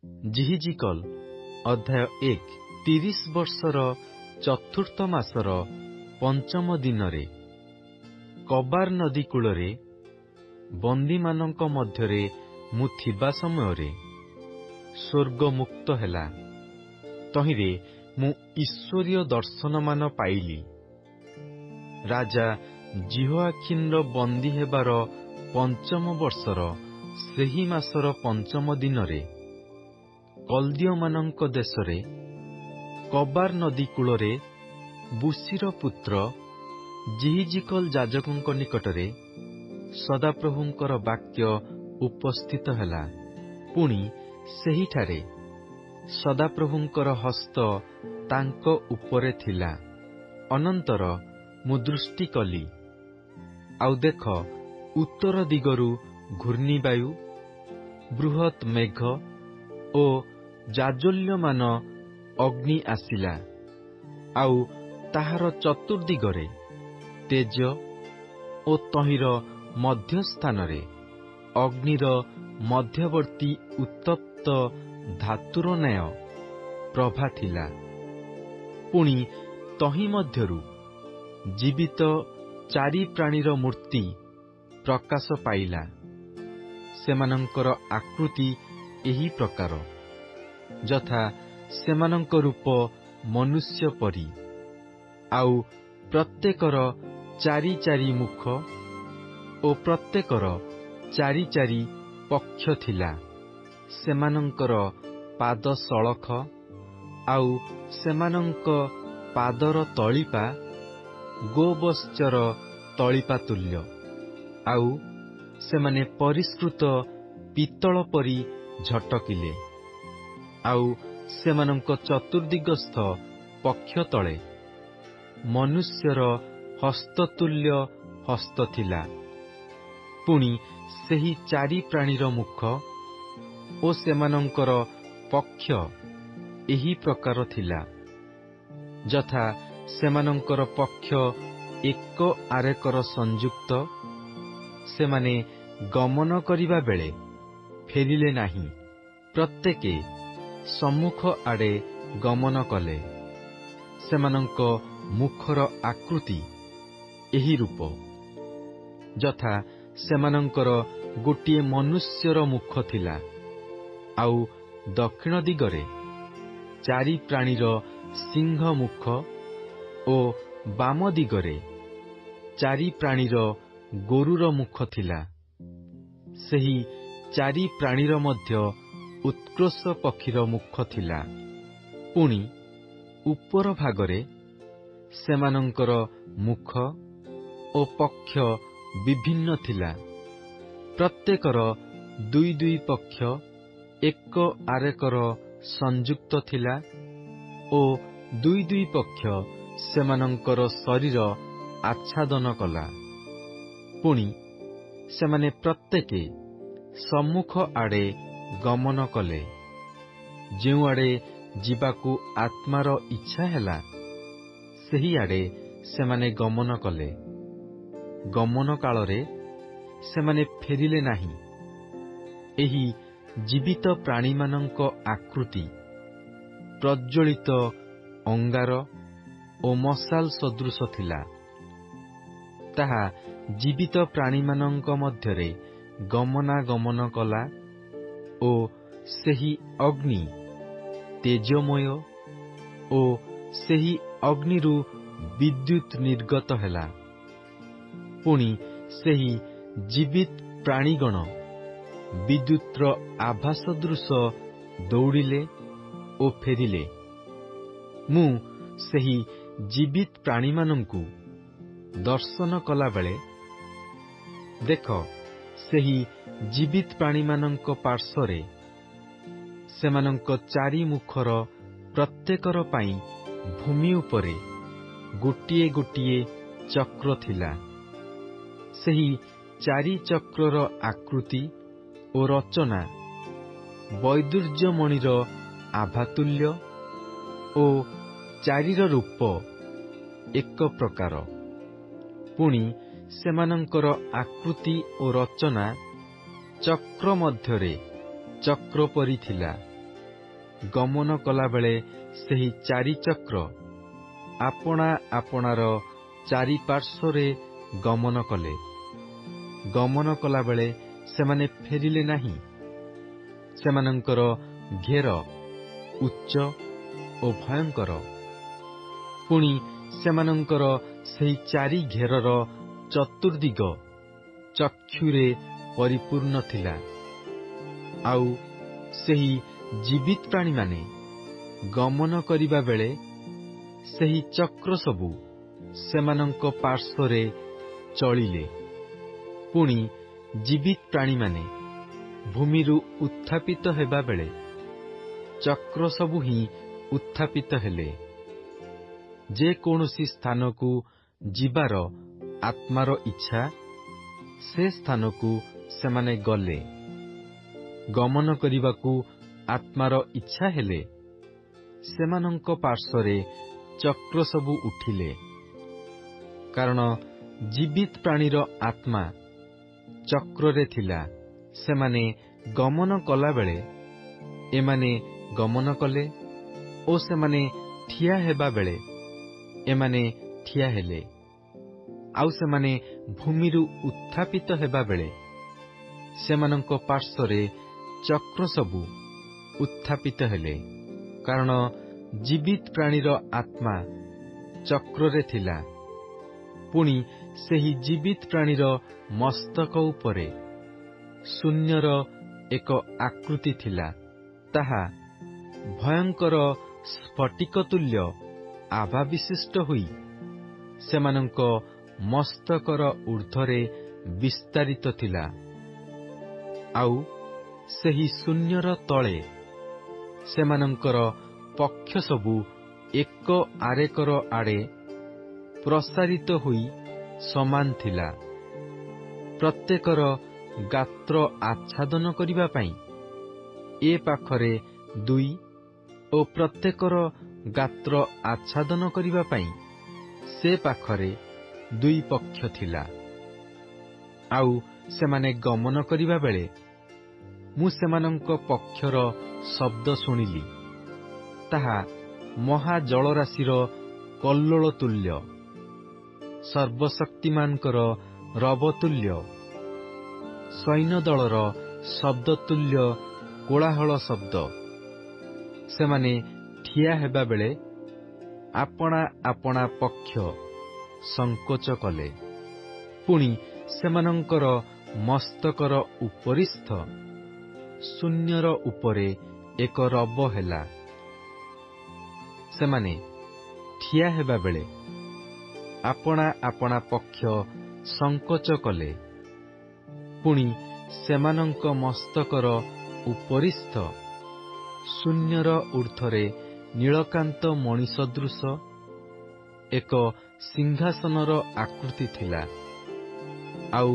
ଜିହିଜିକଲ ଅଧ୍ୟାୟ 1। 30 ବର୍ଷର ଚତୁର୍ଥ ମାସର ପଞ୍ଚମ ଦିନରେ କବାର ନଦୀ କୂଳରେ ବନ୍ଦୀମାନଙ୍କ ମଧ୍ୟରେ ମୁଁ ଥିବା ସମୟରେ ସ୍ୱର୍ଗ ମୁକ୍ତ ହେଲା। ତହିଁରେ ମୁଁ ଈଶ୍ୱରୀୟ ଦର୍ଶନମାନ ପାଇଲି। ରାଜା ଜିହୋଆଖିନର ବନ୍ଦୀ ହେବାର ପଞ୍ଚମ ବର୍ଷର ସେହି ମାସର ପଞ୍ଚମ ଦିନରେ କଲ୍ଦୀୟମାନଙ୍କ ଦେଶରେ କବାର ନଦୀ କୂଳରେ ବୁସିର ପୁତ୍ର ଜିହିଜିକଲ ଯାଜକଙ୍କ ନିକଟରେ ସଦାପ୍ରଭୁଙ୍କର ବାକ୍ୟ ଉପସ୍ଥିତ ହେଲା। ପୁଣି ସେହିଠାରେ ସଦାପ୍ରଭୁଙ୍କର ହସ୍ତ ତାଙ୍କ ଉପରେ ଥିଲା। ଅନନ୍ତର ମୁଁ ଦୃଷ୍ଟି କଲି, ଆଉ ଦେଖ, ଉତ୍ତର ଦିଗରୁ ଘୂର୍ଣ୍ଣିବାୟୁ, ବୃହତ୍ ମେଘ ଓ ଜାଜ୍ୱଲ୍ୟମାନ ଅଗ୍ନି ଆସିଲା। ଆଉ ତାହାର ଚତୁର୍ଦିଗରେ ତେଜ ଓ ତହିଁର ମଧ୍ୟସ୍ଥାନରେ ଅଗ୍ନିର ମଧ୍ୟବର୍ତ୍ତୀ ଉତ୍ତପ୍ତ ଧାତୁର ନ୍ୟାୟ ପ୍ରଭା ଥିଲା। ପୁଣି ତହିଁ ମଧ୍ୟରୁ ଜୀବିତ 4 ପ୍ରାଣୀର ମୂର୍ତ୍ତି ପ୍ରକାଶ ପାଇଲା। ସେମାନଙ୍କର ଆକୃତି ଏହି ପ୍ରକାର, ଯଥା ସେମାନଙ୍କ ରୂପ ମନୁଷ୍ୟ ପରି। ଆଉ ପ୍ରତ୍ୟେକର 4 ମୁଖ ଓ ପ୍ରତ୍ୟେକର 4 ପକ୍ଷ ଥିଲା। ସେମାନଙ୍କର ପାଦ ସଳଖ, ଆଉ ସେମାନଙ୍କ ପାଦର ତଳିପା ଗୋବତ୍ସର ତଳିପା ତୁଲ୍ୟ। ଆଉ ସେମାନେ ପରିଷ୍କୃତ ପିତ୍ତଳ ପରି ଝଟକିଲେ। ଆଉ ସେମାନଙ୍କ ଚତୁର୍ଦିଗସ୍ଥ ପକ୍ଷ ତଳେ ମନୁଷ୍ୟର ହସ୍ତତୁଲ୍ୟ ହସ୍ତ ଥିଲା। ପୁଣି ସେହି 4 ପ୍ରାଣୀର ମୁଖ ଓ ସେମାନଙ୍କର ପକ୍ଷ ଏହି ପ୍ରକାର ଥିଲା, ଯଥା ସେମାନଙ୍କର ପକ୍ଷ ଏକ ଆରେକର ସଂଯୁକ୍ତ। ସେମାନେ ଗମନ କରିବା ବେଳେ ଫେରିଲେ ନାହିଁ, ପ୍ରତ୍ୟେକେ ସମ୍ମୁଖ ଆଡ଼େ ଗମନ କଲେ। ସେମାନଙ୍କ ମୁଖର ଆକୃତି ଏହି ରୂପ, ଯଥା ସେମାନଙ୍କର ଗୋଟିଏ ମନୁଷ୍ୟର ମୁଖ ଥିଲା। ଆଉ ଦକ୍ଷିଣ ଦିଗରେ 4 ପ୍ରାଣୀର ସିଂହ ମୁଖ ଓ ବାମ ଦିଗରେ 4 ପ୍ରାଣୀର ଗୋରୁର ମୁଖ ଥିଲା। ସେହି 4 ପ୍ରାଣୀର ମଧ୍ୟ ଉତ୍କର୍ଷ ପକ୍ଷୀର ମୁଖ ଥିଲା। ପୁଣି ଉପର ଭାଗରେ ସେମାନଙ୍କର ମୁଖ ଓ ପକ୍ଷ ବିଭିନ୍ନ ଥିଲା। ପ୍ରତ୍ୟେକର 2 ପକ୍ଷ ଏକ ଆରେକର ସଂଯୁକ୍ତ ଥିଲା ଓ 2 ପକ୍ଷ ସେମାନଙ୍କର ଶରୀର ଆଚ୍ଛାଦନ କଲା। ପୁଣି ସେମାନେ ପ୍ରତ୍ୟେକେ ସମ୍ମୁଖ ଆଡ଼େ ଗମନ କଲେ। ଯେଉଁଆଡ଼େ ଯିବାକୁ ଆତ୍ମାର ଇଚ୍ଛା ହେଲା, ସେହିଆଡ଼େ ସେମାନେ ଗମନ କଲେ। ଗମନ କାଳରେ ସେମାନେ ଫେରିଲେ ନାହିଁ। ଏହି ଜୀବିତ ପ୍ରାଣୀମାନଙ୍କ ଆକୃତି ପ୍ରଜ୍ୱଳିତ ଅଙ୍ଗାର ଓ ମଶାଲ ସଦୃଶ ଥିଲା। ତାହା ଜୀବିତ ପ୍ରାଣୀମାନଙ୍କ ମଧ୍ୟରେ ଗମନାଗମନ କଲା ଓ ସେହି ଅଗ୍ନି ତେଜୋମୟ ଓ ସେହି ଅଗ୍ନିରୁ ବିଦ୍ୟୁତ୍ ନିର୍ଗତ ହେଲା। ପୁଣି ସେହି ଜୀବିତ ପ୍ରାଣୀଗଣ ବିଦ୍ୟୁତ୍ର ଆଭା ସଦୃଶ ଦୌଡ଼ିଲେ ଓ ଫେରିଲେ। ମୁଁ ସେହି ଜୀବିତ ପ୍ରାଣୀମାନଙ୍କୁ ଦର୍ଶନ କଲାବେଳେ, ଦେଖ, ସେହି ଜୀବିତ ପ୍ରାଣୀମାନଙ୍କ ପାର୍ଶ୍ୱରେ ସେମାନଙ୍କ 4 ମୁଖର ପ୍ରତ୍ୟେକର ପାଇଁ ଭୂମି ଉପରେ ଗୋଟିଏ ଚକ୍ର ଥିଲା। ସେହି 4 ଚକ୍ରର ଆକୃତି ଓ ରଚନା ବୈଦୁର୍ଯ୍ୟମଣିର ଆଭାତୁଲ୍ୟ ଓ 4ର ରୂପ ଏକ ପ୍ରକାର। ପୁଣି ସେମାନଙ୍କର ଆକୃତି ଓ ରଚନା ଚକ୍ର ମଧ୍ୟରେ ଚକ୍ର ପରି ଥିଲା। ଗମନ କଲାବେଳେ ସେହି ଚାରି ଚକ୍ର ଆପଣା ଆପଣାର ଚାରିପାର୍ଶ୍ୱରେ ଗମନ କଲେ। ଗମନ କଲାବେଳେ ସେମାନେ ଫେରିଲେ ନାହିଁ। ସେମାନଙ୍କର ଘେର ଉଚ୍ଚ ଓ ଭୟଙ୍କର। ପୁଣି ସେମାନଙ୍କର ସେହି ଚାରି ଘେରର ଚତୁର୍ଦ୍ଦିଗ ଚକ୍ଷୁରେ ପରିପୂର୍ଣ୍ଣ ଥିଲା। ଆଉ ସେହି ଜୀବିତ ପ୍ରାଣୀମାନେ ଗମନ କରିବା ବେଳେ ସେହି ଚକ୍ର ସବୁ ସେମାନଙ୍କ ପାର୍ଶ୍ୱରେ ଚଳିଲେ। ପୁଣି ଜୀବିତ ପ୍ରାଣୀମାନେ ଭୂମିରୁ ଉତ୍ଥାପିତ ହେବା ବେଳେ ଚକ୍ର ସବୁ ହିଁ ଉତ୍ଥାପିତ ହେଲେ। ଯେ କୌଣସି ସ୍ଥାନକୁ ଯିବାର ଆତ୍ମାର ଇଚ୍ଛା, ସେ ସ୍ଥାନକୁ ସେମାନେ ଗଲେ। ଗମନ କରିବାକୁ ଆତ୍ମାର ଇଚ୍ଛା ହେଲେ ସେମାନଙ୍କ ପାର୍ଶ୍ୱରେ ଚକ୍ର ସବୁ ଉଠିଲେ। କାରଣ ଜୀବିତ ପ୍ରାଣୀର ଆତ୍ମା ଚକ୍ରରେ ଥିଲା। ସେମାନେ ଗମନ କଲାବେଳେ ଏମାନେ ଗମନ କଲେ ଓ ସେମାନେ ଠିଆ ହେବା ବେଳେ ଏମାନେ ଠିଆ ହେଲେ। ଆଉ ସେମାନେ ଭୂମିରୁ ଉତ୍ଥାପିତ ହେବା ବେଳେ ସେମାନଙ୍କ ପାର୍ଶ୍ୱରେ ଚକ୍ର ସବୁ ଉତ୍ଥାପିତ ହେଲେ। କାରଣ ଜୀବିତ ପ୍ରାଣୀର ଆତ୍ମା ଚକ୍ରରେ ଥିଲା। ପୁଣି ସେହି ଜୀବିତ ପ୍ରାଣୀର ମସ୍ତକ ଉପରେ ଶୂନ୍ୟର ଏକ ଆକୃତି ଥିଲା। ତାହା ଭୟଙ୍କର ସ୍ଫଟିକ ତୁଲ୍ୟ ଆଭା ବିଶିଷ୍ଟ ହୋଇ ସେମାନଙ୍କ ମସ୍ତକର ଊର୍ଦ୍ଧ୍ୱରେ ବିସ୍ତାରିତ ଥିଲା। ଆଉ ସେହି ଶୂନ୍ୟର ତଳେ ସେମାନଙ୍କର ପକ୍ଷ ସବୁ ଏକ ଆରେକର ଆଡ଼େ ପ୍ରସାରିତ ହୋଇ ସମାନ ଥିଲା। ପ୍ରତ୍ୟେକର ଗାତ୍ର ଆଚ୍ଛାଦନ କରିବା ପାଇଁ ଏ ପାଖରେ 2 ଓ ପ୍ରତ୍ୟେକର ଗାତ୍ର ଆଚ୍ଛାଦନ କରିବା ପାଇଁ ସେ ପାଖରେ 2 ପକ୍ଷ ଥିଲା। ଆଉ ସେମାନେ ଗମନ କରିବା ବେଳେ ମୁଁ ସେମାନଙ୍କ ପକ୍ଷର ଶବ୍ଦ ଶୁଣିଲି। ତାହା ମହାଜଳରାଶିର କଲ୍ଲୋଳ ତୁଲ୍ୟ, ସର୍ବଶକ୍ତିମାନଙ୍କର ରବ ତୁଲ୍ୟ, ସୈନ୍ୟଦଳର ଶବ୍ଦ ତୁଲ୍ୟ କୋଳାହଳ ଶବ୍ଦ। ସେମାନେ ଠିଆ ହେବା ବେଳେ ଆପଣା ଆପଣା ପକ୍ଷ ସଂକୋଚ କଲେ। ପୁଣି ସେମାନଙ୍କର ମସ୍ତକର ଉପରିସ୍ଥ ଶୂନ୍ୟର ଉପରେ ଏକ ରବ ହେଲା। ସେମାନେ ଠିଆ ହେବା ବେଳେ ଆପଣା ଆପଣା ପକ୍ଷ ସଂକୋଚ କଲେ। ପୁଣି ସେମାନଙ୍କ ମସ୍ତକର ଉପରିସ୍ଥ ଶୂନ୍ୟର ଊର୍ଦ୍ଧ୍ୱରେ ନୀଳକାନ୍ତ ମଣି ସଦୃଶ ଏକ ସିଂହାସନର ଆକୃତି ଥିଲା। ଆଉ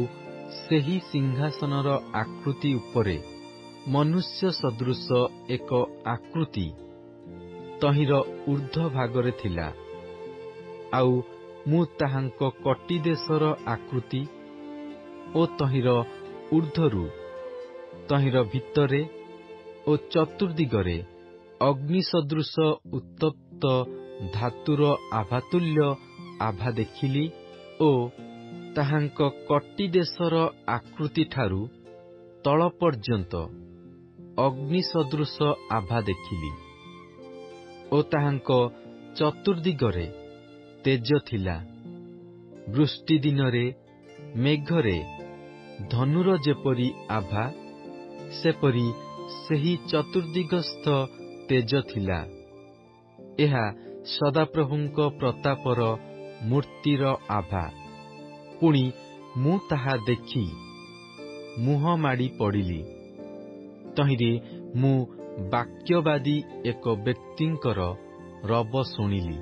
ସେହି ସିଂହାସନର ଆକୃତି ଉପରେ ମନୁଷ୍ୟ ସଦୃଶ ଏକ ଆକୃତି ତହିଁର ଊର୍ଦ୍ଧ୍ୱ ଭାଗରେ ଥିଲା। ଆଉ ମୁଁ ତାହାଙ୍କ କଟି ଦେଶର ଆକୃତି ଓ ତହିଁର ଊର୍ଦ୍ଧ୍ୱରୁ ତହିଁର ଭିତରେ ଓ ଚତୁର୍ଦ୍ଦିଗରେ ଅଗ୍ନି ସଦୃଶ ଉତ୍ତପ୍ତ ଧାତୁର ଆଭାତୁଲ୍ୟ ଆଭା ଦେଖିଲି ଓ ତାହାଙ୍କ କଟି ଦେଶର ଆକୃତିଠାରୁ ତଳ ପର୍ଯ୍ୟନ୍ତ ଅଗ୍ନି ସଦୃଶ ଆଭା ଦେଖିଲି। ଓ ତାହାଙ୍କ ଚତୁର୍ଦ୍ଦିଗରେ ତେଜ ଥିଲା। ବୃଷ୍ଟି ଦିନରେ ମେଘରେ ଧନୁର ଯେପରି ଆଭା, ସେପରି ସେହି ଚତୁର୍ଦ୍ଦିଗସ୍ଥ ତେଜ ଥିଲା। ଏହା ସଦାପ୍ରଭୁଙ୍କ ପ୍ରତାପର ମୂର୍ତ୍ତିର ଆଭା। ପୁଣି ମୁଁ ତାହା ଦେଖି ମୁହଁ ମାଡ଼ି ପଡ଼ିଲି। ତହିଁରେ ମୁଁ ବାକ୍ୟବାଦୀ ଏକ ବ୍ୟକ୍ତିଙ୍କର ରବ ଶୁଣିଲି।